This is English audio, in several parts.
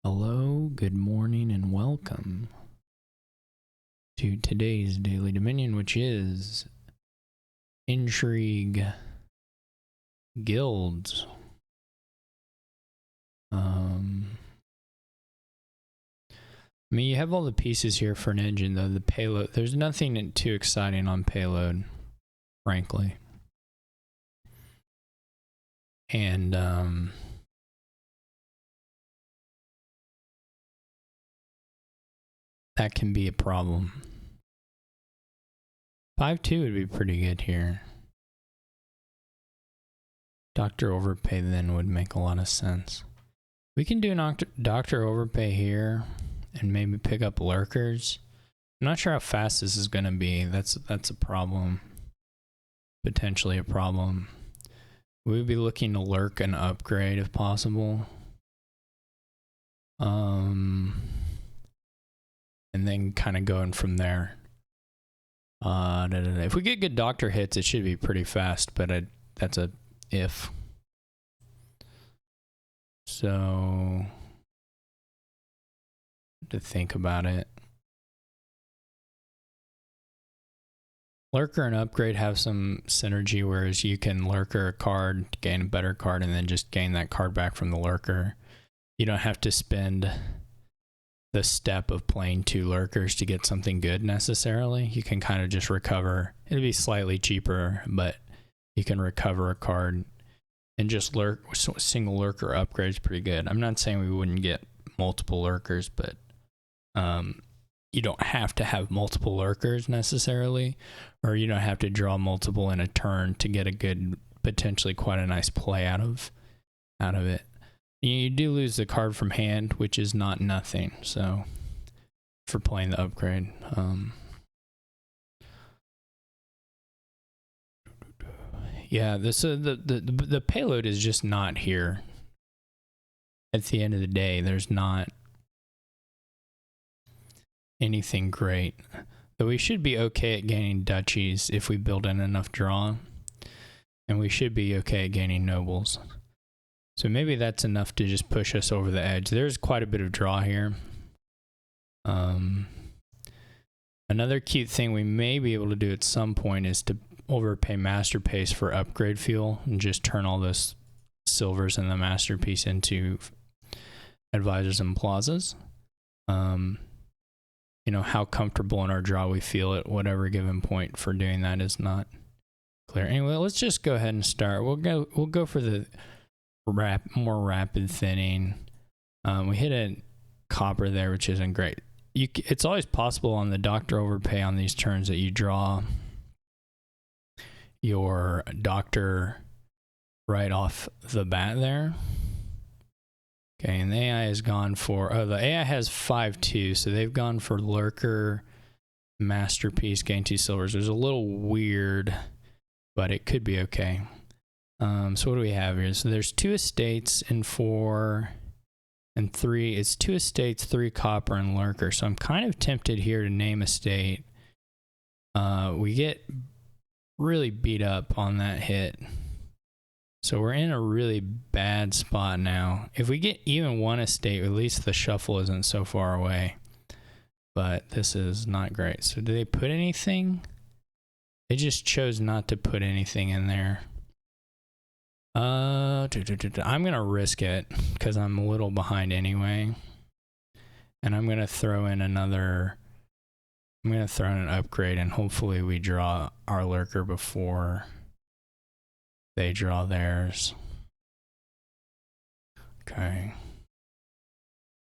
Hello, good morning, and welcome to today's Daily Dominion, which is Intrigue Guilds. I mean, you have all the pieces here for an engine, though. The payload, there's nothing too exciting on payload, frankly. And, that can be a problem. 5-2 would be pretty good here. Dr. Overpay then would make a lot of sense. We can do an Dr. Overpay here and maybe pick up lurkers. I'm not sure how fast this is going to be. That's a problem. Potentially a problem. We would be looking to lurk an upgrade if possible. And then kind of going from there. If we get good doctor hits, it should be pretty fast, but that's a if. So, to think about it. Lurker and upgrade have some synergy, whereas you can lurker a card, gain a better card, and then just gain that card back from the lurker. You don't have to spend the step of playing 2 lurkers to get something good necessarily. You can kind of just recover. It'll be slightly cheaper, but you can recover a card and just lurk. Single lurker upgrade is pretty good. I'm not saying we wouldn't get multiple lurkers, but you don't have to have multiple lurkers necessarily, or you don't have to draw multiple in a turn to get a good, potentially quite a nice play out of it. You do lose the card from hand, which is not nothing. So for playing the upgrade, yeah, the payload is just not here. At the end of the day, there's not anything great. Though we should be okay at gaining duchies if we build in enough draw, and we should be okay at gaining nobles. So maybe that's enough to just push us over the edge. There's quite a bit of draw here. Another cute thing we may be able to do at some point is to overpay Masterpiece for upgrade fuel and just turn all those silvers in the Masterpiece into advisors and plazas. You know, how comfortable in our draw we feel at whatever given point for doing that is not clear. Anyway, let's just go ahead and start. We'll go for the more rapid thinning. We hit a copper there, which isn't great. It's always possible on the Doctor Overpay on these turns that you draw your Doctor right off the bat there. Okay, and the AI has gone for, the AI has 5-2, so they've gone for Lurker, Masterpiece, gain 2 silvers. It was a little weird, but it could be okay. So what do we have here? So there's 2 estates and 4 and 3. It's 2 estates, 3 copper, and lurker. So I'm kind of tempted here to name a state. We get really beat up on that hit. So we're in a really bad spot now. If we get even 1 estate, at least the shuffle isn't so far away. But this is not great. So do they put anything? They just chose not to put anything in there. I'm gonna risk it because I'm a little behind anyway, and I'm gonna throw in an upgrade, and hopefully we draw our lurker before they draw theirs. Okay,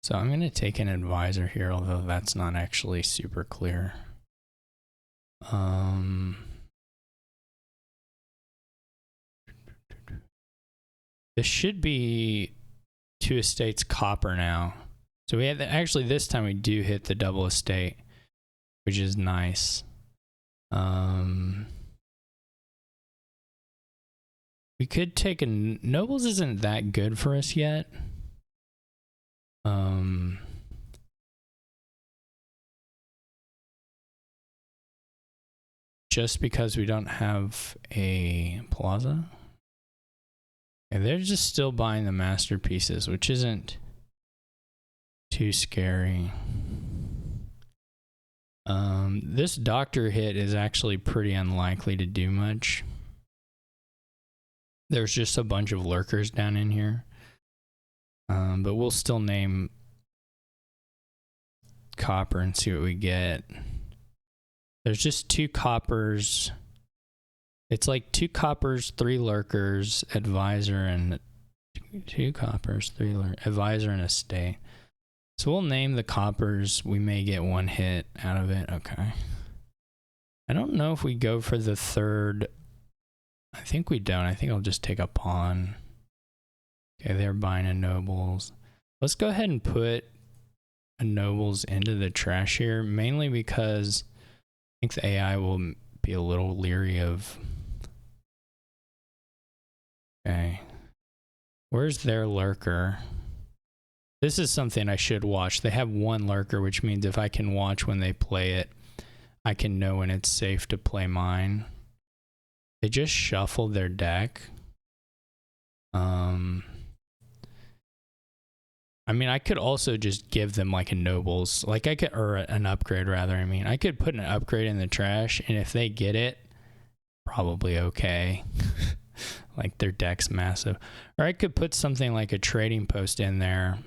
so I'm gonna take an advisor here, although that's not actually super clear. This should be 2 estates copper now. So we have actually this time we do hit the double estate, which is nice. We could take a nobles isn't that good for us yet. Just because we don't have a plaza. And they're just still buying the masterpieces, which isn't too scary. This doctor hit is actually pretty unlikely to do much. There's just a bunch of lurkers down in here. But we'll still name copper and see what we get. There's just 2 coppers. It's like 2 coppers, 3 lurkers, advisor, and 2 coppers, 3 advisor, and a stay. So we'll name the coppers. We may get 1 hit out of it. Okay. I don't know if we go for the 3rd. I think we don't. I think I'll just take a pawn. Okay, they're buying a nobles. Let's go ahead and put a nobles into the trash here, mainly because I think the AI will be a little leery of... Okay. Where's their lurker? This is something I should watch. They have 1 lurker, which means if I can watch when they play it, I can know when it's safe to play mine. They just shuffled their deck. I mean, I could also just give them like a nobles, like I could, or an upgrade rather. I mean, I could put an upgrade in the trash, and if they get it, probably okay. Like their deck's massive. Or I could put something like a trading post in there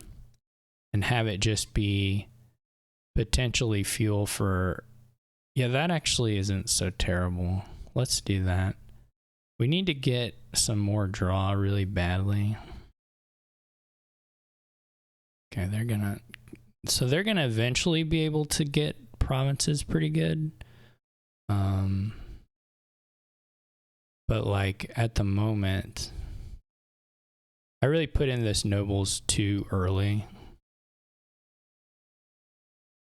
and have it just be potentially fuel for... Yeah, that actually isn't so terrible. Let's do that. We need to get some more draw really badly. Okay, they're gonna... So they're gonna eventually be able to get provinces pretty good. But like at the moment, I really put in this nobles too early,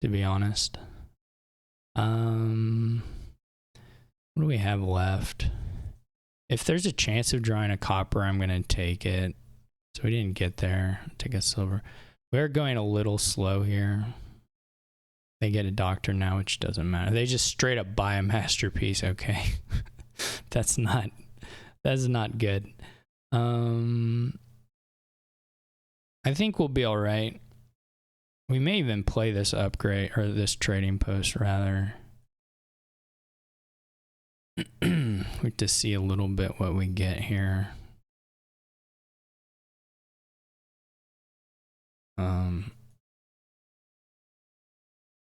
to be honest. What do we have left? If there's a chance of drawing a copper, I'm gonna take it. So we didn't get there. Take a silver. We're going a little slow here. They get a doctor now, which doesn't matter. They just straight up buy a masterpiece. Okay. That's not good. I think we'll be all right. We may even play this upgrade, or this trading post rather. We have to see a little bit what we get here.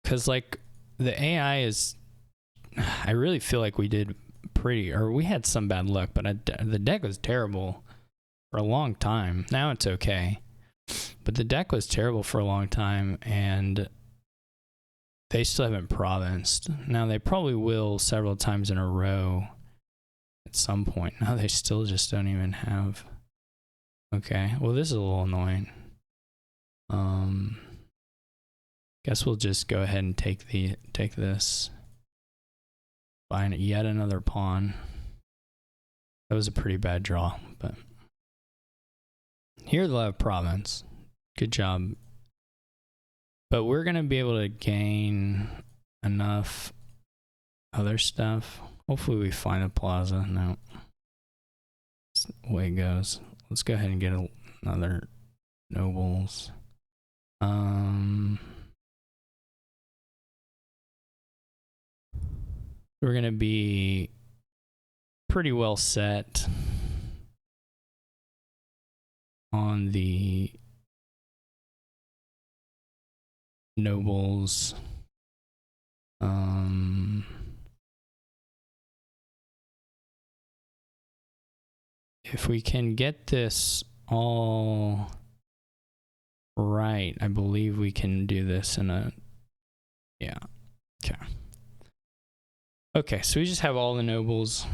Because like the AI is, I really feel like we did pretty, or we had some bad luck, but the deck was terrible for a long time. Now it's okay, but the deck was terrible for a long time, and they still haven't provinced. Now they probably will several times in a row at some point. Now they still just don't even have. Okay, well this is a little annoying. Guess we'll just go ahead and take this. Buying yet another pawn. That was a pretty bad draw, but here they'll have province. Good job. But we're gonna be able to gain enough other stuff. Hopefully we find a plaza. No. That's the way it goes. Let's go ahead and get another nobles. We're gonna be pretty well set on the nobles. If we can get this all right, I believe we can do this in a... Yeah. Okay. Okay, so we just have all the nobles,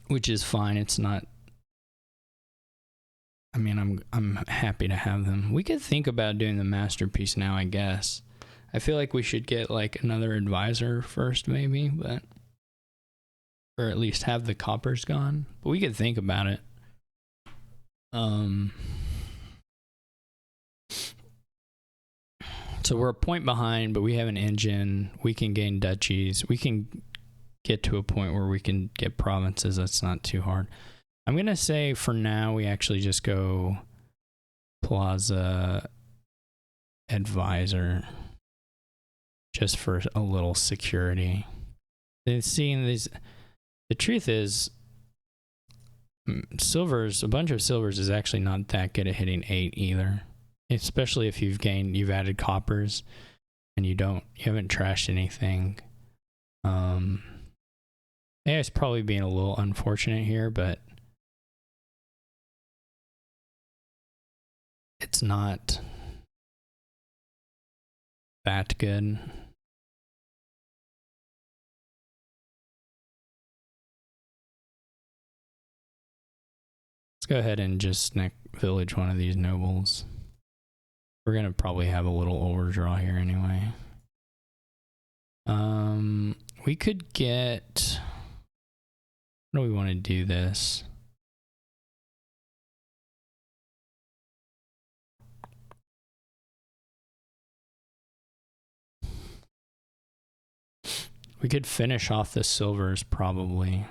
which is fine. It's not... I mean, I'm happy to have them. We could think about doing the masterpiece now, I guess. I feel like we should get like another advisor first, maybe, but... Or at least have the coppers gone. But we could think about it. So we're a point behind, but we have an engine. We can gain duchies. We can get to a point where we can get provinces. That's not too hard. I'm going to say for now, we actually just go plaza advisor just for a little security. And seeing these, the truth is, silvers, a bunch of silvers is actually not that good at hitting 8 either, especially if you've added coppers and you haven't trashed anything. Yeah, it's probably being a little unfortunate here, but it's not that good. Let's go ahead and just village one of these nobles. We're gonna probably have a little overdraw here anyway. We could get, how do we want to do this? We could finish off the silvers probably.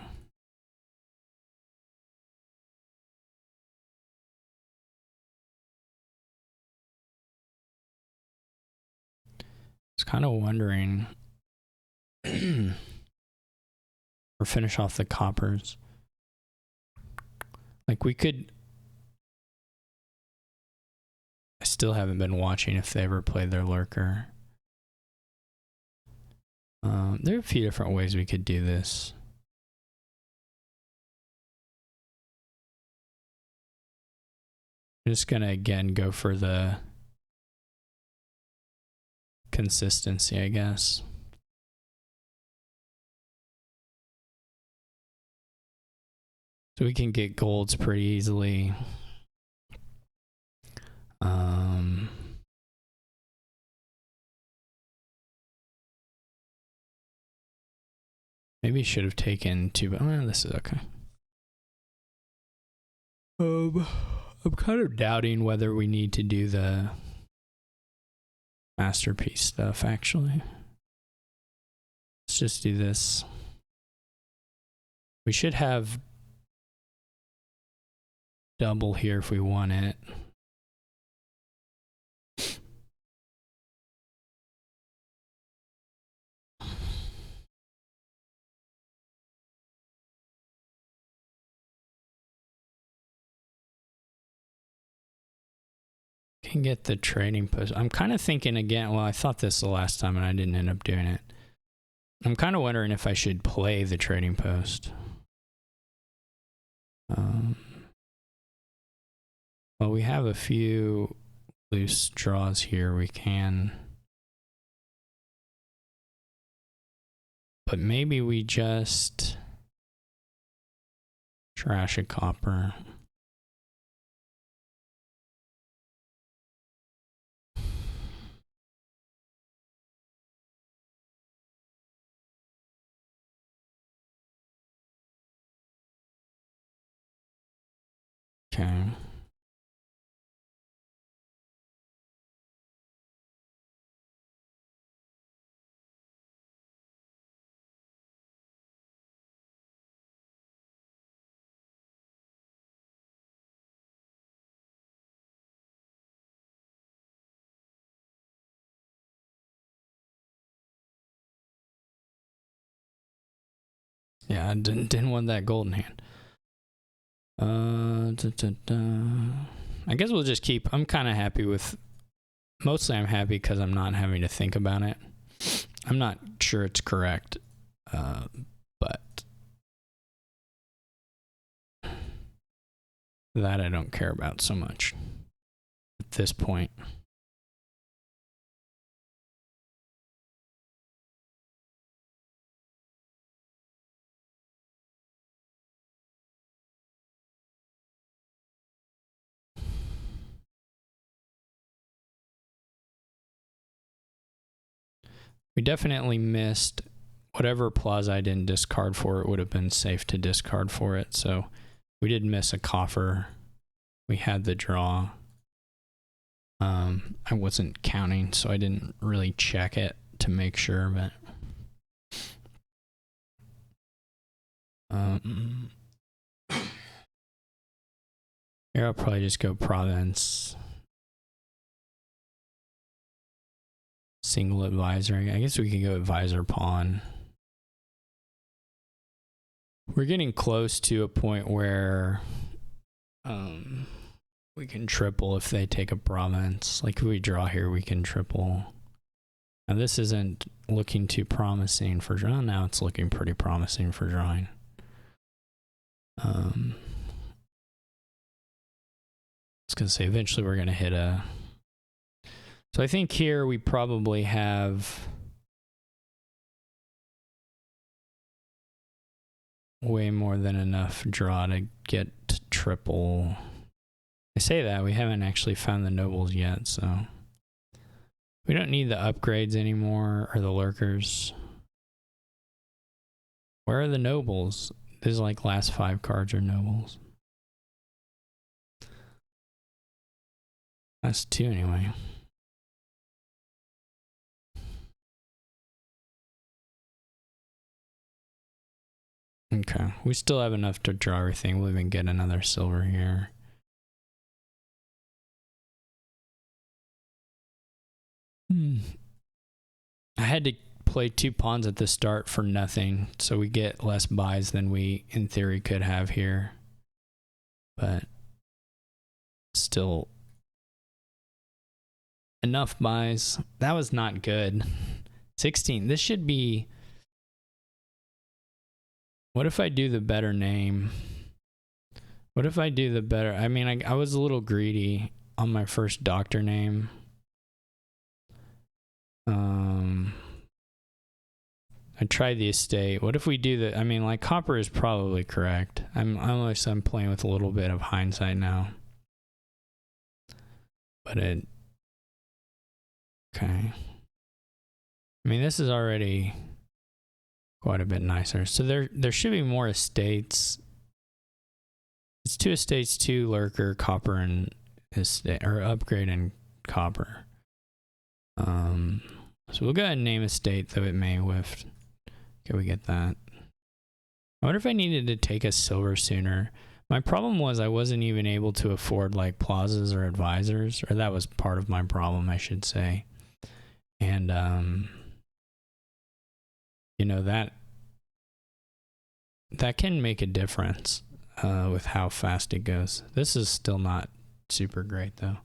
I was kind of wondering, or finish off the coppers. Like we could, I still haven't been watching if they ever played their lurker. There are a few different ways we could do this. I'm just gonna again go for the consistency, I guess. So we can get golds pretty easily. Maybe should have taken 2, but this is okay. I'm kind of doubting whether we need to do the masterpiece stuff, actually. Let's just do this. We should have double here if we want it. Can get the trading post. I'm kind of thinking again, well, I thought this the last time and I didn't end up doing it. I'm kind of wondering if I should play the trading post. Well, we have a few loose draws here we can. But maybe we just trash a copper. Okay. Yeah, I didn't want that golden hand. I guess we'll just keep, I'm kind of happy with, mostly I'm happy because I'm not having to think about it. I'm not sure it's correct, but that I don't care about so much at this point. We definitely missed whatever plaza I didn't discard for. It would have been safe to discard for it. So we did miss a coffer. We had the draw. I wasn't counting, so I didn't really check it to make sure, but here I'll probably just go province. single advisor. I guess we could go advisor pawn. We're getting close to a point where we can triple if they take a province. Like if we draw here, we can triple. Now this isn't looking too promising for drawing. Now it's looking pretty promising for drawing. I was gonna say eventually we're gonna hit a. So I think here we probably have way more than enough draw to get to triple. I say that, we haven't actually found the nobles yet, so we don't need the upgrades anymore, or the lurkers. Where are the nobles? These like last 5 cards are nobles. Last 2 anyway. Okay, we still have enough to draw everything. We'll even get another silver here. I had to play 2 pawns at the start for nothing, so we get less buys than we, in theory, could have here. But still, enough buys. That was not good. 16. This should be... What if I do the better name? What if I do the better... I mean, I was a little greedy on my first doctor name. I tried the estate. What if we do the... I mean, like, copper is probably correct. I'm playing with a little bit of hindsight now. But it... Okay. I mean, this is already quite a bit nicer. So there should be more estates. It's 2 estates, 2 lurker, copper, and estate, or upgrade and copper. So we'll go ahead and name estate, though it may whiff. Okay, we get that. I wonder if I needed to take a silver sooner. My problem was I wasn't even able to afford like plazas or advisors, or that was part of my problem, I should say. And you know, that can make a difference with how fast it goes. This is still not super great though.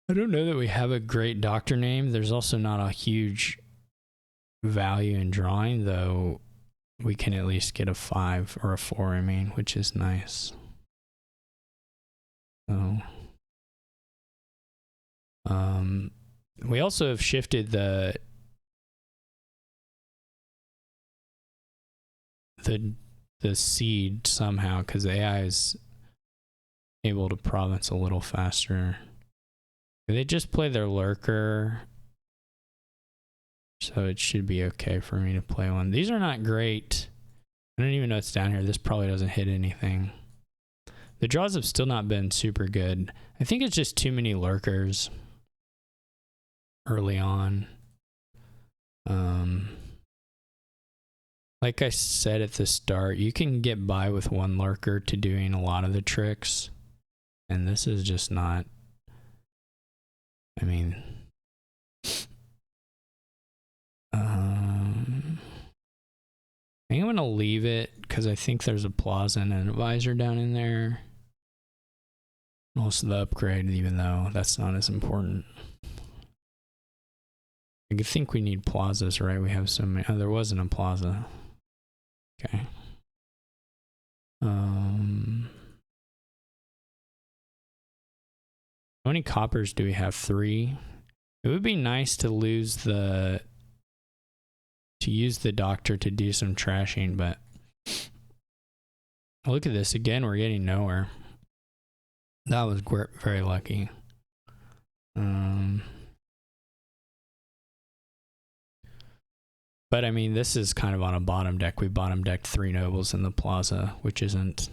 I don't know that we have a great doctor name. There's also not a huge value in drawing, though we can at least get a 5 or a 4, I mean, which is nice. So, we also have shifted the seed somehow, because AI is able to province a little faster. They just play their lurker, so it should be okay for me to play one. These are not great. I don't even know it's down here. This probably doesn't hit anything. The draws have still not been super good. I think it's just too many lurkers early on. Like I said at the start, you can get by with 1 lurker to doing a lot of the tricks, and this is just not... I mean, I think I'm going to leave it because I think there's a plaza and an advisor down in there. Also the upgrade, even though that's not as important. I think we need plazas, right? We have so many. Oh, there wasn't a plaza. Okay. How many coppers do we have? 3. It would be nice to use the doctor to do some trashing, but look at this again. We're getting nowhere. That was very lucky. But I mean, this is kind of on a bottom deck. We bottom decked 3 nobles in the plaza, which isn't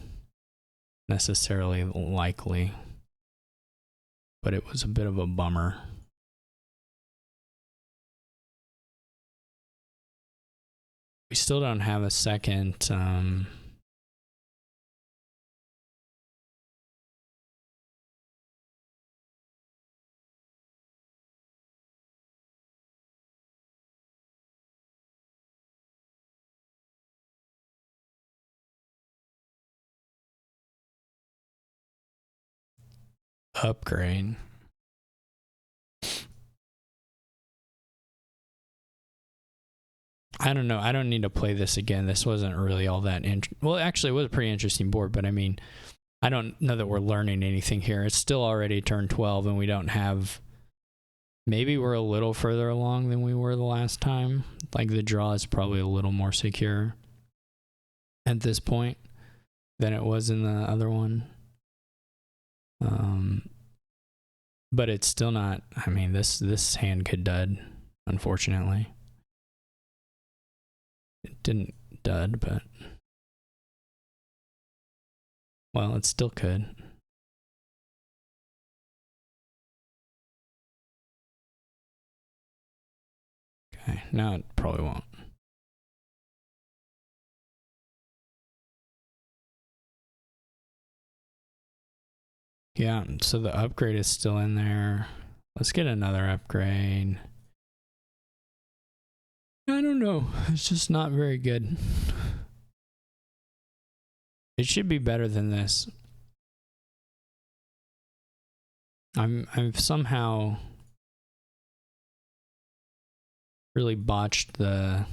necessarily likely. But it was a bit of a bummer. We still don't have a second upgrade. I don't know. I don't need to play this again. This wasn't really all that well, actually, it was a pretty interesting board, but I mean, I don't know that we're learning anything here. It's still already turn 12, and we don't have... Maybe we're a little further along than we were the last time. Like, the draw is probably a little more secure at this point than it was in the other one. But it's still not... I mean, this hand could dud, unfortunately. It didn't dud, but... Well, it still could. Okay, now it probably won't. Yeah, so the upgrade is still in there. Let's get another upgrade. I don't know. It's just not very good. It should be better than this. I've somehow really botched the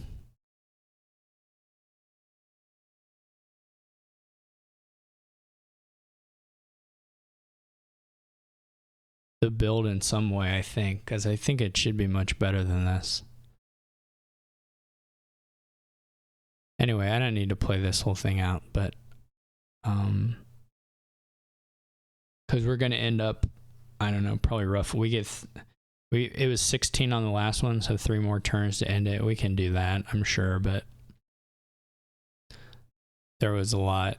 build in some way, I think, because I think it should be much better than this. Anyway, I don't need to play this whole thing out, but because we're gonna end up, I don't know, probably rough. It was 16 on the last one, so 3 more turns to end it. We can do that, I'm sure, but there was a lot.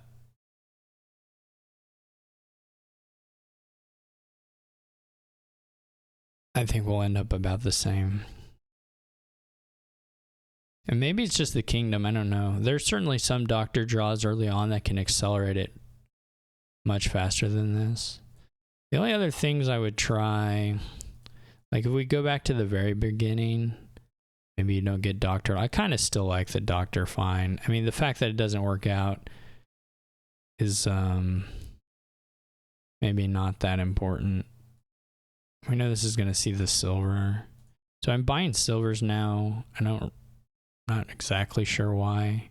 I think we'll end up about the same. And maybe it's just the kingdom, I don't know. There's certainly some doctor draws early on that can accelerate it much faster than this. The only other things I would try, like if we go back to the very beginning, maybe you don't get doctor. I kind of still like the doctor fine. I mean, the fact that it doesn't work out is maybe not that important. We know this is going to see the silver. So I'm buying silvers now. Not exactly sure why.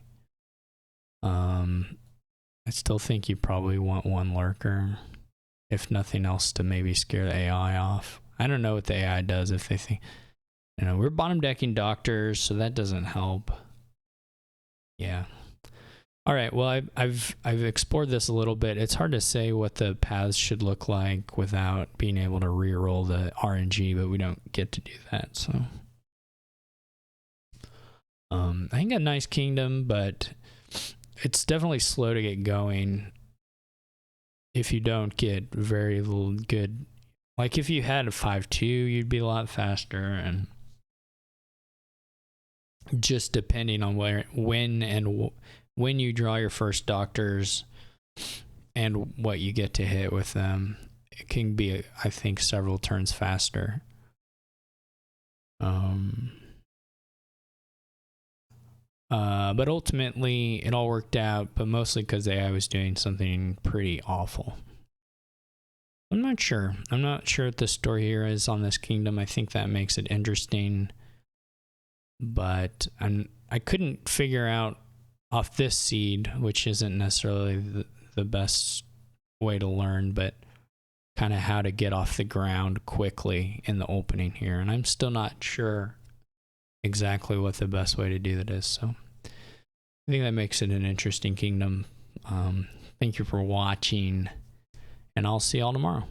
I still think you probably want 1 lurker, if nothing else, to maybe scare the AI off. I don't know what the AI does if they think, we're bottom decking doctors, so that doesn't help. Yeah. All right. Well, I've explored this a little bit. It's hard to say what the paths should look like without being able to reroll the RNG, but we don't get to do that. So, I think a nice kingdom, but it's definitely slow to get going if you don't get very little good. Like if you had a 5-2, you'd be a lot faster, and just depending on when you draw your first doctors and what you get to hit with them, it can be, I think, several turns faster. But ultimately, it all worked out, but mostly because AI was doing something pretty awful. I'm not sure. I'm not sure what the story here is on this kingdom. I think that makes it interesting. But I couldn't figure out off this seed, which isn't necessarily the best way to learn, but kind of how to get off the ground quickly in the opening here. And I'm still not sure exactly what the best way to do that is. So I think that makes it an interesting kingdom. Thank you for watching, and I'll see y'all tomorrow.